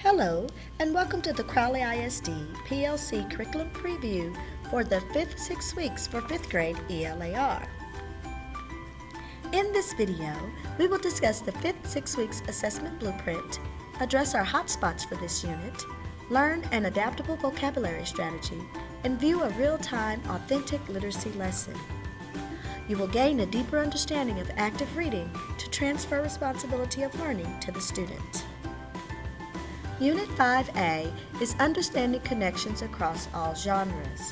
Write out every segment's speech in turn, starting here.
Hello, and welcome to the Crowley ISD PLC Curriculum Preview for the 5th 6 weeks for 5th grade ELAR. In this video, we will discuss the 5th 6 weeks assessment blueprint, address our hotspots for this unit, learn an adaptable vocabulary strategy, and view a real-time authentic literacy lesson. You will gain a deeper understanding of active reading to transfer responsibility of learning to the student. Unit 5A is Understanding Connections Across All Genres.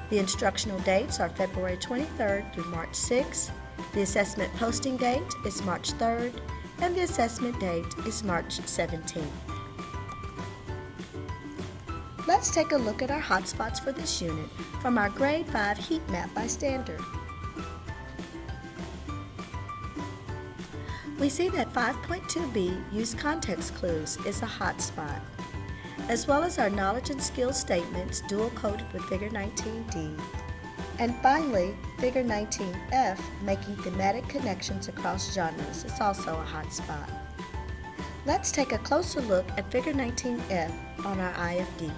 The instructional dates are February 23rd through March 6th. The assessment posting date is March 3rd, and the assessment date is March 17th. Let's take a look at our hotspots for this unit from our Grade 5 heat map by standard. We see that 5.2b, Use Context Clues, is a hotspot, as well as our knowledge and skills statements dual-coded with Figure 19D. And finally, Figure 19F, Making Thematic Connections Across Genres, is also a hotspot. Let's take a closer look at Figure 19F on our IFD.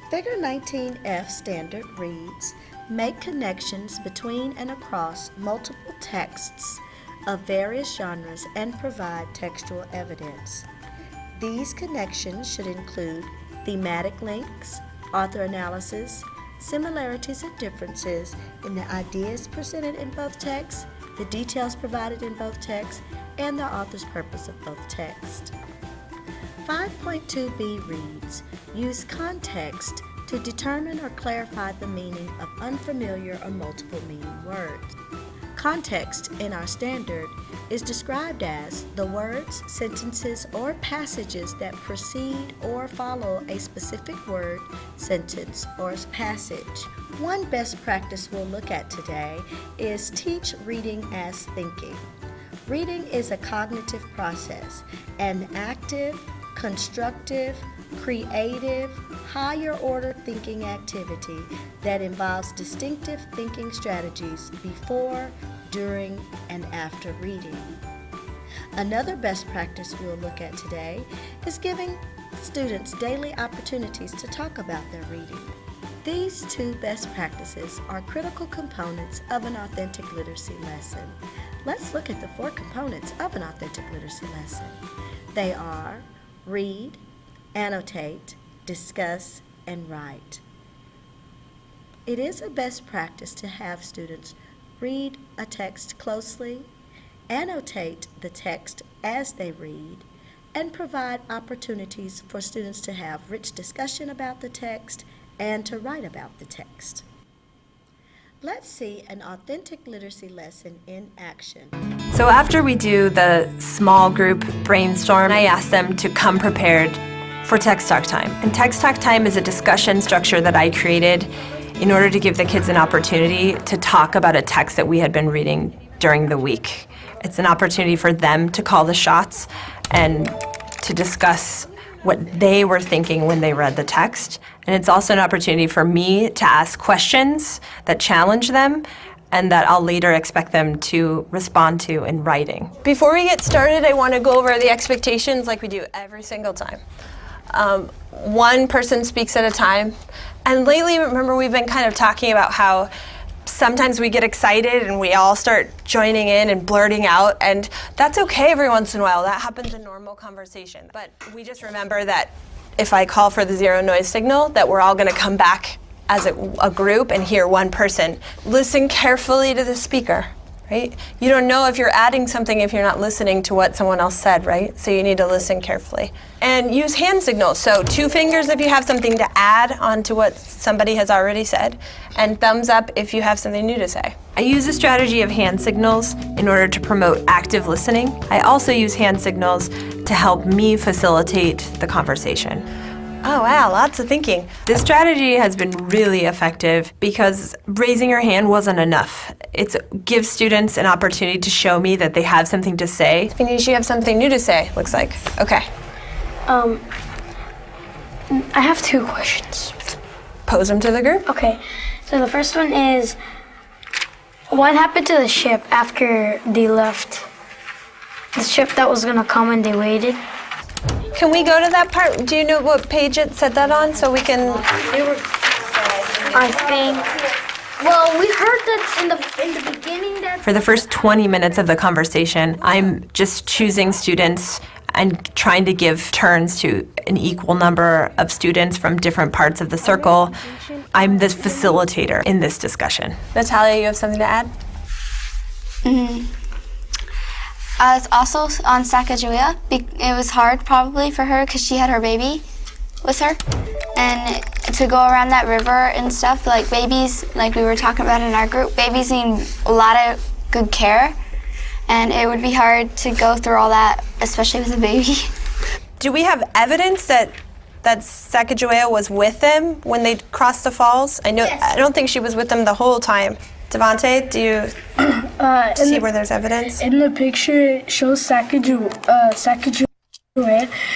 Figure 19F standard reads, Make connections between and across multiple texts of various genres and provide textual evidence. These connections should include thematic links, author analysis, similarities and differences in the ideas presented in both texts, the details provided in both texts, and the author's purpose of both texts. 5.2b reads, Use context to determine or clarify the meaning of unfamiliar or multiple meaning words. Context in our standard is described as the words, sentences, or passages that precede or follow a specific word, sentence, or passage. One best practice we'll look at today is teach reading as thinking. Reading is a cognitive process, an active, constructive, creative, higher-order thinking activity that involves distinctive thinking strategies before, during, and after reading. Another best practice we'll look at today is giving students daily opportunities to talk about their reading. These two best practices are critical components of an authentic literacy lesson. Let's look at the 4 components of an authentic literacy lesson. They are read, annotate, discuss, and write. It is a best practice to have students read a text closely, annotate the text as they read, and provide opportunities for students to have rich discussion about the text and to write about the text. Let's see an authentic literacy lesson in action. So after we do the small group brainstorm, I ask them to come prepared for Text Talk Time. And Text Talk Time is a discussion structure that I created in order to give the kids an opportunity to talk about a text that we had been reading during the week. It's an opportunity for them to call the shots and to discuss what they were thinking when they read the text. And it's also an opportunity for me to ask questions that challenge them and that I'll later expect them to respond to in writing. Before we get started, I want to go over the expectations like we do every single time. One person speaks at a time. And lately, remember, we've been kind of talking about how sometimes we get excited and we all start joining in and blurting out, and that's okay every once in a while. That happens in normal conversation. But we just remember that if I call for the zero noise signal, that we're all going to come back as a group and hear one person. Listen carefully to the speaker, right? You don't know if you're adding something if you're not listening to what someone else said, right? So you need to listen carefully. And use hand signals. So 2 fingers if you have something to add onto what somebody has already said, and thumbs up if you have something new to say. I use a strategy of hand signals in order to promote active listening. I also use hand signals to help me facilitate the conversation. Oh wow, lots of thinking. This strategy has been really effective because raising your hand wasn't enough. It gives students an opportunity to show me that they have something to say. Phineas, you have something new to say, looks like. Okay. I have 2 questions. Pose them to the group. Okay, so the first one is, what happened to the ship after they left? The ship that was gonna come and they waited? Can we go to that part? Do you know what page it said that on so we can? I think. Well, we heard that in the beginning that. For the first 20 minutes of the conversation, I'm just choosing students and trying to give turns to an equal number of students from different parts of the circle. I'm the facilitator in this discussion. Natalia, you have something to add? It's also on Sacagawea. It was hard probably for her because she had her baby with her. And to go around that river and stuff, like babies, like we were talking about in our group, babies need a lot of good care. And it would be hard to go through all that, especially with a baby. Do we have evidence that Sacagawea was with them when they crossed the falls? I know. Yes. I don't think she was with them the whole time. Devontae, do you see where there's evidence? In the picture, it shows Sacagawea.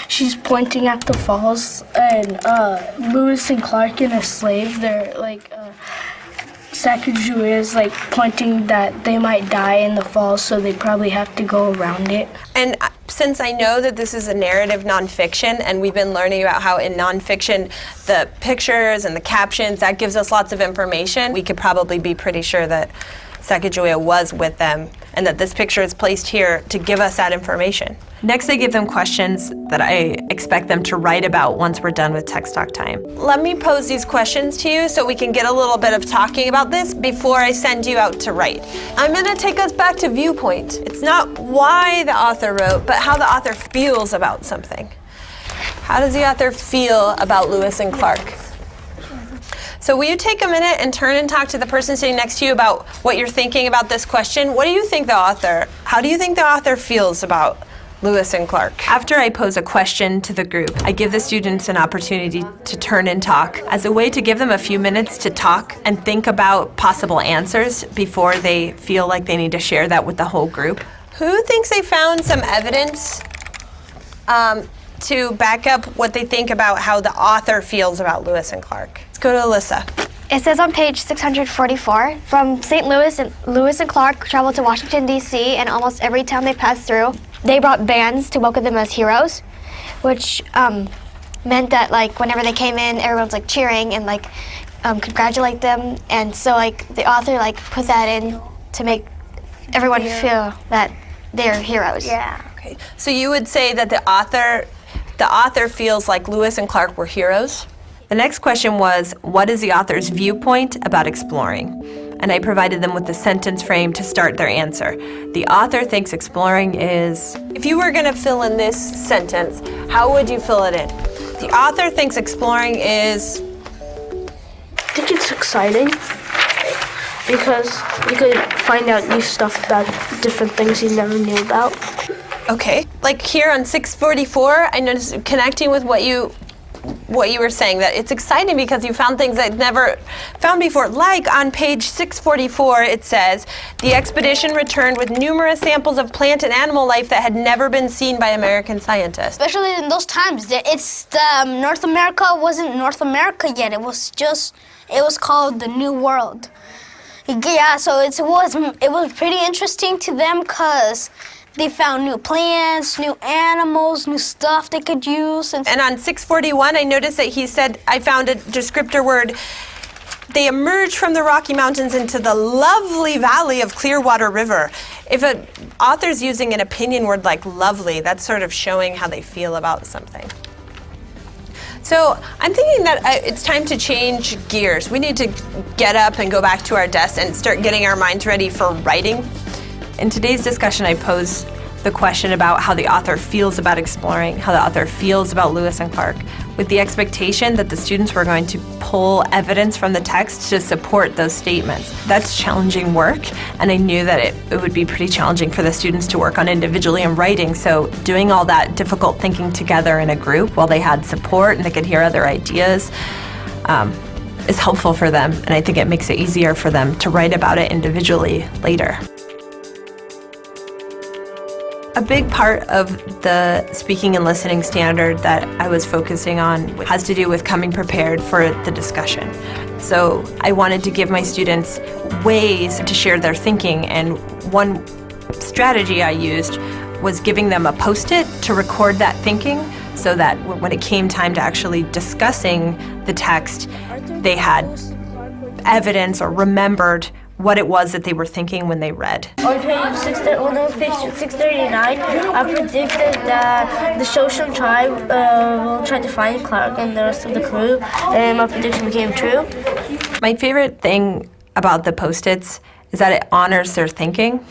She's pointing at the falls, and Lewis and Clark and a slave, they're like, Sacagawea is like pointing that they might die in the falls, so they probably have to go around it. And since I know that this is a narrative nonfiction, and we've been learning about how in nonfiction the pictures and the captions, that gives us lots of information, we could probably be pretty sure that Sacagawea was with them and that this picture is placed here to give us that information. Next, I give them questions that I expect them to write about once we're done with Text Talk time. Let me pose these questions to you so we can get a little bit of talking about this before I send you out to write. I'm gonna take us back to viewpoint. It's not why the author wrote, but how the author feels about something. How does the author feel about Lewis and Clark? So will you take a minute and turn and talk to the person sitting next to you about what you're thinking about this question? What do you think how do you think the author feels about Lewis and Clark? After I pose a question to the group, I give the students an opportunity to turn and talk as a way to give them a few minutes to talk and think about possible answers before they feel like they need to share that with the whole group. Who thinks they found some evidence to back up what they think about how the author feels about Lewis and Clark? Let's go to Alyssa. It says on page 644, from St. Louis, Lewis and Clark traveled to Washington, D.C., and almost every town they passed through, they brought bands to welcome them as heroes, which meant that like whenever they came in, everyone's like cheering and like congratulate them. And so like the author like put that in to make everyone feel that they're heroes. Yeah. Okay. So you would say that the author feels like Lewis and Clark were heroes? The next question was, what is the author's viewpoint about exploring? And I provided them with the sentence frame to start their answer. The author thinks exploring is... If you were gonna fill in this sentence, how would you fill it in? The author thinks exploring is... I think it's exciting because you could find out new stuff about different things you never knew about. Okay, like here on 644, I noticed connecting with what you were saying, that it's exciting because you found things I'd never found before. Like on page 644, it says, the expedition returned with numerous samples of plant and animal life that had never been seen by American scientists. Especially in those times, North America wasn't North America yet. It was called the New World. Yeah, so it was pretty interesting to them because they found new plants, new animals, new stuff they could use. And on 641, I noticed that he said, I found a descriptor word, they emerged from the Rocky Mountains into the lovely valley of Clearwater River. If an author's using an opinion word like lovely, that's sort of showing how they feel about something. So I'm thinking that it's time to change gears. We need to get up and go back to our desks and start getting our minds ready for writing. In today's discussion, I posed the question about how the author feels about exploring, how the author feels about Lewis and Clark, with the expectation that the students were going to pull evidence from the text to support those statements. That's challenging work, and I knew that it would be pretty challenging for the students to work on individually in writing, so doing all that difficult thinking together in a group while they had support and they could hear other ideas is helpful for them, and I think it makes it easier for them to write about it individually later. A big part of the speaking and listening standard that I was focusing on has to do with coming prepared for the discussion. So I wanted to give my students ways to share their thinking, and one strategy I used was giving them a Post-it to record that thinking so that when it came time to actually discussing the text, they had evidence or remembered what it was that they were thinking when they read. On page 639, I predicted that the Shoshone tribe will try to find Clark and the rest of the crew, and my prediction became true. My favorite thing about the Post-its is that it honors their thinking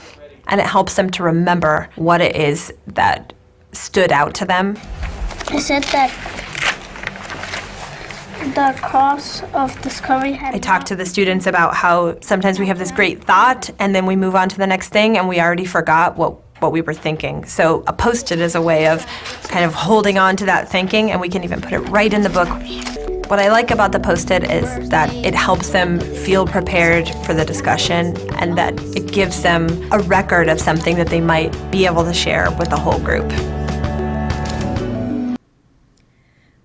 and it helps them to remember what it is that stood out to them. I said that the cross of discovery had. I talked to the students about how sometimes we have this great thought and then we move on to the next thing and we already forgot what we were thinking. So a Post-it is a way of kind of holding on to that thinking, and we can even put it right in the book. What I like about the Post-it is that it helps them feel prepared for the discussion and that it gives them a record of something that they might be able to share with the whole group.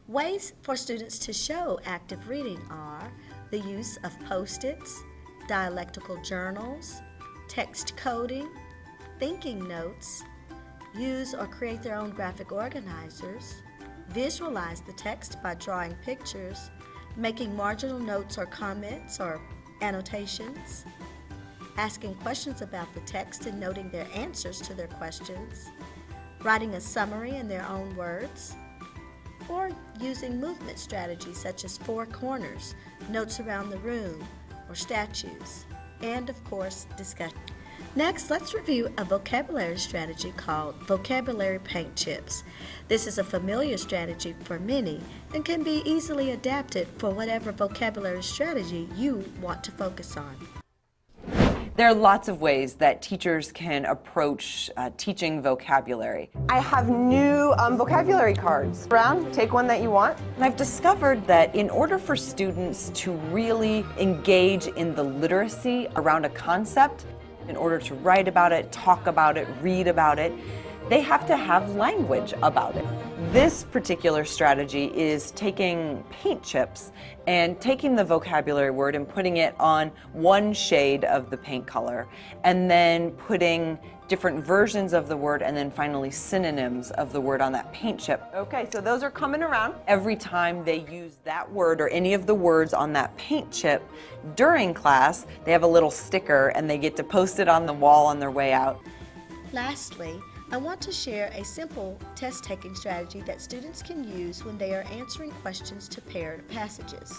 Ways for students to show active reading are the use of Post-its, dialectical journals, text coding, thinking notes, use or create their own graphic organizers, visualize the text by drawing pictures, making marginal notes or comments or annotations, asking questions about the text and noting their answers to their questions, writing a summary in their own words, or using movement strategies such as four corners, notes around the room, or statues, and of course, discussion. Next, let's review a vocabulary strategy called vocabulary paint chips. This is a familiar strategy for many and can be easily adapted for whatever vocabulary strategy you want to focus on. There are lots of ways that teachers can approach teaching vocabulary. I have new vocabulary cards. Brown, take one that you want. And I've discovered that in order for students to really engage in the literacy around a concept, in order to write about it, talk about it, read about it, they have to have language about it. This particular strategy is taking paint chips and taking the vocabulary word and putting it on one shade of the paint color, and then putting different versions of the word and then finally synonyms of the word on that paint chip. Okay, so those are coming around. Every time they use that word or any of the words on that paint chip during class, they have a little sticker and they get to post it on the wall on their way out. Lastly, I want to share a simple test-taking strategy that students can use when they are answering questions to paired passages.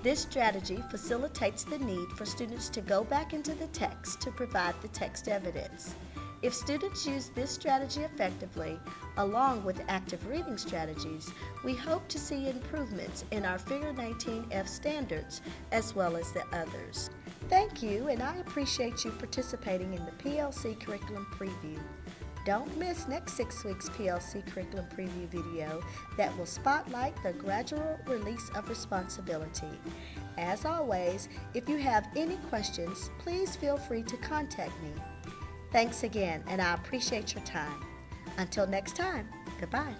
This strategy facilitates the need for students to go back into the text to provide the text evidence. If students use this strategy effectively, along with active reading strategies, we hope to see improvements in our Figure 19F standards as well as the others. Thank you, and I appreciate you participating in the PLC Curriculum Preview. Don't miss next 6 week's PLC Curriculum Preview video that will spotlight the gradual release of responsibility. As always, if you have any questions, please feel free to contact me. Thanks again, and I appreciate your time. Until next time, goodbye.